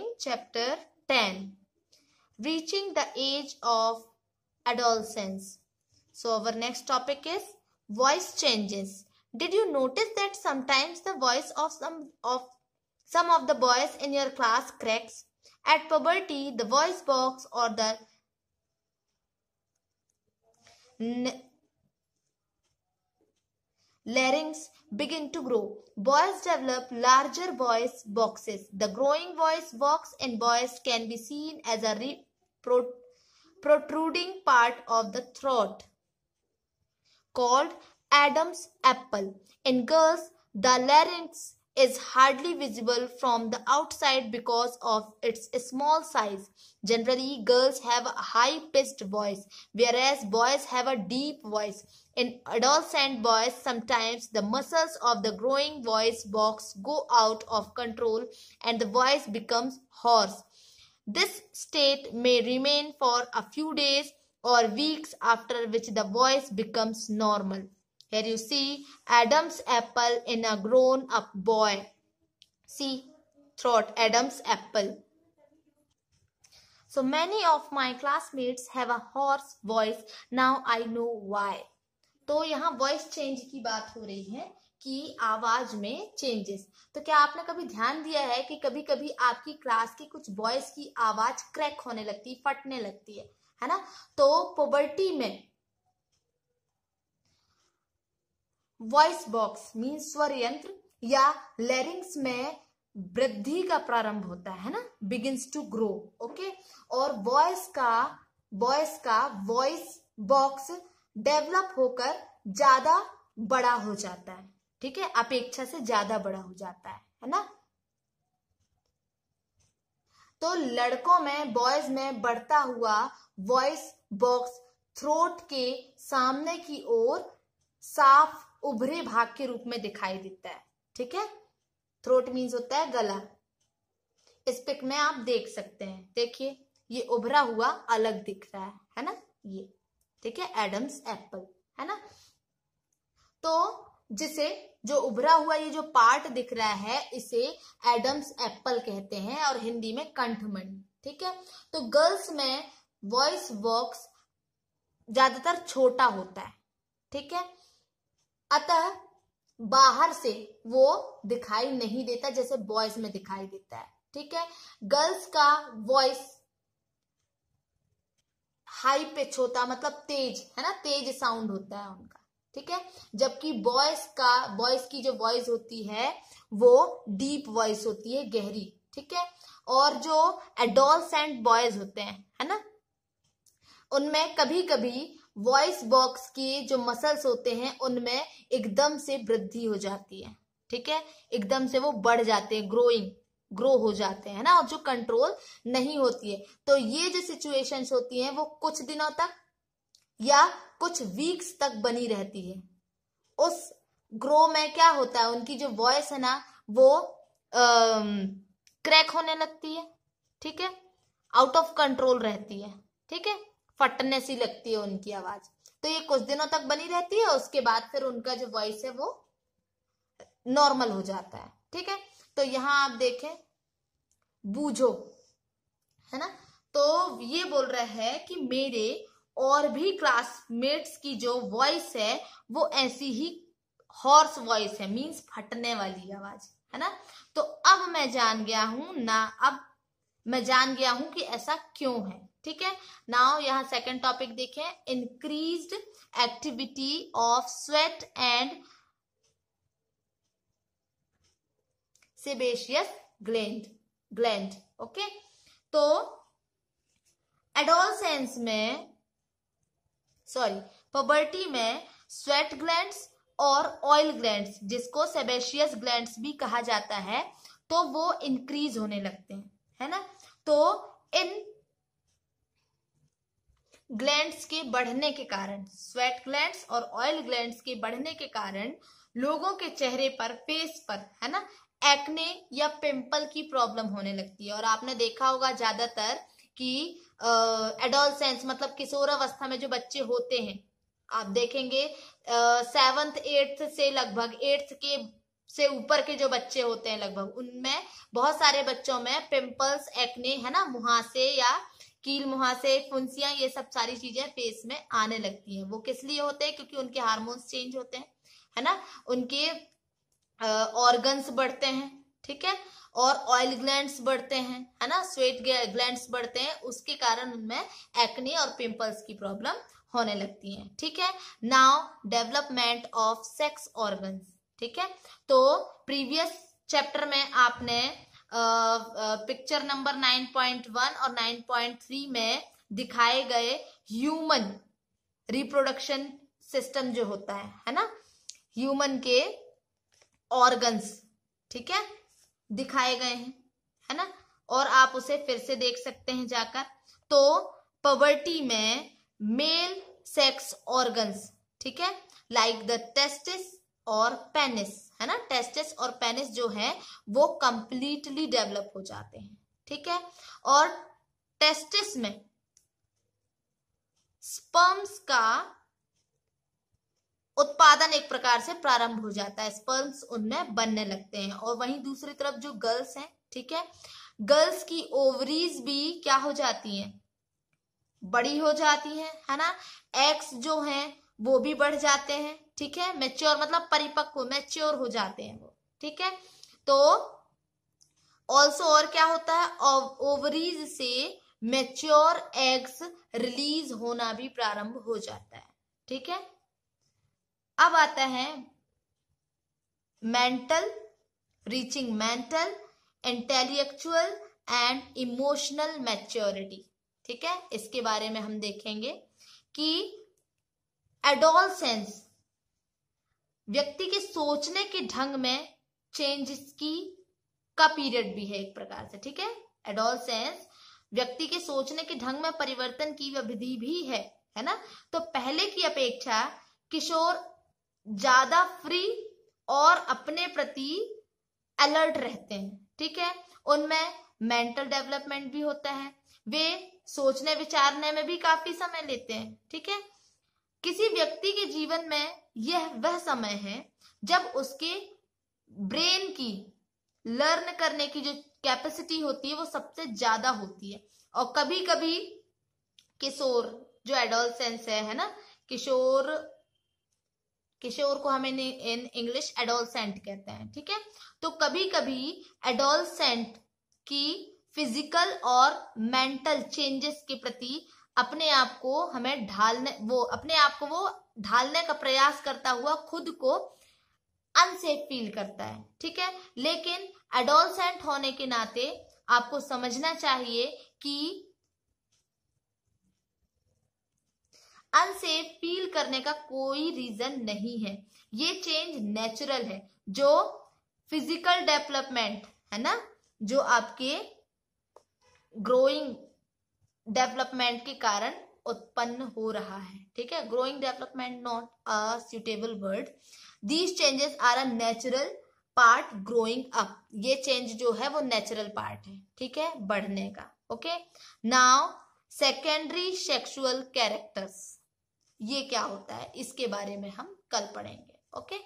following chapter 10, reaching the age of adolescence. So our next topic is voice changes. Did you notice that sometimes the voice of some of the boys in your class cracks? At puberty, the voice box or the larynx begin to grow. Boys develop larger voice boxes. The growing voice box in boys can be seen as a protruding part of the throat called Adam's apple. In girls, the larynx is hardly visible from the outside because of its small size. Generally, girls have a high-pitched voice, whereas boys have a deep voice. In adolescent boys, sometimes the muscles of the growing voice box go out of control and the voice becomes hoarse. This state may remain for a few days or weeks, after which the voice becomes normal. Here you see Adam's apple in a grown-up boy. See, throat, Adam's apple. So many of my classmates have a hoarse voice. Now I know why. तो यहाँ voice change की बात हो रही है कि आवाज में चेंजेस. तो क्या आपने कभी ध्यान दिया है कि कभी कभी आपकी क्लास की कुछ बॉयज की आवाज क्रैक होने लगती, फटने लगती है ना? तो पुबर्टी में वॉइस बॉक्स मीन्स स्वर यंत्र या लैरिंग्स में वृद्धि का प्रारंभ होता है ना, बिगिंस टू ग्रो. ओके, और वॉइस का वॉइस बॉक्स डेवलप होकर ज्यादा बड़ा हो जाता है. ठीक है, अपेक्षा से ज्यादा बड़ा हो जाता है ना. तो लड़कों में, बॉयज में बढ़ता हुआ वॉइस बॉक्स थ्रोट के सामने की ओर साफ उभरे भाग के रूप में दिखाई देता है. ठीक है, थ्रोट मीन्स होता है गला. इस पिक में आप देख सकते हैं, देखिए ये उभरा हुआ अलग दिख रहा है ना, ये. ठीक है, एडम्स एप्पल है ना. तो जिसे जो उभरा हुआ ये जो पार्ट दिख रहा है इसे एडम्स एप्पल कहते हैं और हिंदी में कंठमणि. ठीक है, तो गर्ल्स में वॉइस बॉक्स ज्यादातर छोटा होता है. ठीक है, अतः बाहर से वो दिखाई नहीं देता जैसे बॉयज में दिखाई देता है. ठीक है, गर्ल्स का वॉइस हाई पिच होता, मतलब तेज है ना, तेज साउंड होता है उनका. ठीक है, जबकि बॉयज की जो वॉइस होती है वो डीप वॉइस होती है, गहरी. ठीक है, और जो एडोलसेंट बॉयज होते हैं है ना, उनमें कभी कभी वॉइस बॉक्स की जो मसल्स होते हैं उनमें एकदम से वृद्धि हो जाती है. ठीक है, एकदम से वो बढ़ जाते हैं, ग्रो हो जाते हैं ना, और जो कंट्रोल नहीं होती है. तो ये जो सिचुएशंस होती हैं वो कुछ दिनों तक या कुछ वीक्स तक बनी रहती है. उस ग्रो में क्या होता है, उनकी जो वॉइस है ना वो क्रैक होने लगती है. ठीक है, आउट ऑफ कंट्रोल रहती है. ठीक है, फटने सी लगती है उनकी आवाज. तो ये कुछ दिनों तक बनी रहती है, उसके बाद फिर उनका जो वॉइस है वो नॉर्मल हो जाता है. ठीक है, तो यहां आप देखें बूझो है ना, तो ये बोल रहा है कि मेरे और भी क्लासमेट्स की जो वॉइस है वो ऐसी ही हॉर्स वॉइस है, मीन्स फटने वाली आवाज है ना. तो अब मैं जान गया हूं कि ऐसा क्यों है. ठीक है, नाउ यहाँ सेकंड टॉपिक देखें, increased activity of sweat and sebaceous gland. Okay, तो एडोलसेंस में पुबर्टी में स्वेट ग्लैंड्स और ऑयल ग्लैंड्स, जिसको सेबेशियस ग्लैंड्स भी कहा जाता है, तो वो इंक्रीज होने लगते हैं है ना. तो इन ग्लैंड्स के बढ़ने के कारण, स्वेट ग्लैंड्स और ऑयल ग्लैंड्स के बढ़ने के कारण लोगों के चेहरे पर, फेस पर है ना, एक्ने या पिंपल की प्रॉब्लम होने लगती है. और आपने देखा होगा ज्यादातर कि एडोलसेंस मतलब किशोरावस्था में जो बच्चे होते हैं, आप देखेंगे 7th 8th से लगभग 8th के से ऊपर के जो बच्चे होते हैं लगभग, उनमें बहुत सारे बच्चों में पिंपल्स, एक्ने, है ना, मुहासे या कील मुहासे, फुंसियां, ये सब सारी चीजें फेस में आने लगती हैं। वो किस लिए होते हैं? क्योंकि उनके हार्मोन्स चेंज होते हैं, है ना, उनके ऑर्गन्स बढ़ते हैं, ठीक है, और ऑयल ग्लैंड्स बढ़ते हैं, है ना, स्वेट ग्लैंड्स बढ़ते हैं, उसके कारण उनमें एक्ने और पिंपल्स की प्रॉब्लम होने लगती है, ठीक है। Now development of sex organs, ठीक है। तो प्रीवियस चैप्टर में आपने पिक्चर नंबर 9.1 और 9.3 में दिखाए गए ह्यूमन रिप्रोडक्शन सिस्टम जो होता है ना, ह्यूमन के ऑर्गन्स, ठीक है, दिखाए गए हैं, है ना, और आप उसे फिर से देख सकते हैं जाकर। तो पवर्टी में मेल सेक्स ऑर्गन्स, ठीक है, लाइक द टेस्टिस और पेनिस, है ना, टेस्टिस और पेनिस जो है वो कंप्लीटली डेवलप हो जाते हैं, ठीक है। और टेस्टिस में स्पर्म्स का उत्पादन एक प्रकार से प्रारंभ हो जाता है, स्पर्म्स उनमें बनने लगते हैं। और वहीं दूसरी तरफ जो गर्ल्स हैं, ठीक है, गर्ल्स की ओवरीज भी क्या हो जाती हैं? बड़ी हो जाती हैं, है ना, एग्स जो हैं वो भी बढ़ जाते हैं, ठीक है, मैच्योर मतलब परिपक्व, मैच्योर हो जाते हैं वो, ठीक है। तो ऑल्सो और क्या होता है? ओवरीज से मैच्योर एग्स रिलीज होना भी प्रारंभ हो जाता है, ठीक है। अब आता है mental, reaching mental, intellectual and emotional maturity, ठीक है। इसके बारे में हम देखेंगे कि एडोलसेंस व्यक्ति के सोचने के ढंग में चेंजेस का पीरियड भी है एक प्रकार से, ठीक है। एडोलसेंस व्यक्ति के सोचने के ढंग में परिवर्तन की अवधि भी है ना। तो पहले की अपेक्षा किशोर ज्यादा फ्री और अपने प्रति अलर्ट रहते हैं, ठीक है। उनमें मेंटल डेवलपमेंट भी होता है, वे सोचने विचारने में भी काफी समय लेते हैं, ठीक है। किसी व्यक्ति के जीवन में यह वह समय है जब उसके ब्रेन की लर्न करने की जो कैपेसिटी होती है वो सबसे ज्यादा होती है। और कभी कभी किशोर जो एडोलसेंस है ना, किशोर को हमें इन इंग्लिश एडोलसेंट कहते हैं, ठीक है। तो कभी कभी एडोलसेंट की फिजिकल और मेंटल चेंजेस के प्रति अपने आप को ढालने का प्रयास करता हुआ खुद को अनसेफ फील करता है, ठीक है। लेकिन एडोलसेंट होने के नाते आपको समझना चाहिए कि अनसेफ फील करने का कोई रीजन नहीं है, ये चेंज नेचुरल है, जो फिजिकल डेवलपमेंट है ना, जो आपके ग्रोइंग डेवलपमेंट के कारण उत्पन्न हो रहा है, ठीक है। Growing development not a suitable word, these changes are a natural part growing up, ये चेंज जो है वो नेचुरल पार्ट है, ठीक है, बढ़ने का, okay. Now secondary sexual characters, ये क्या होता है इसके बारे में हम कल पढ़ेंगे, ओके।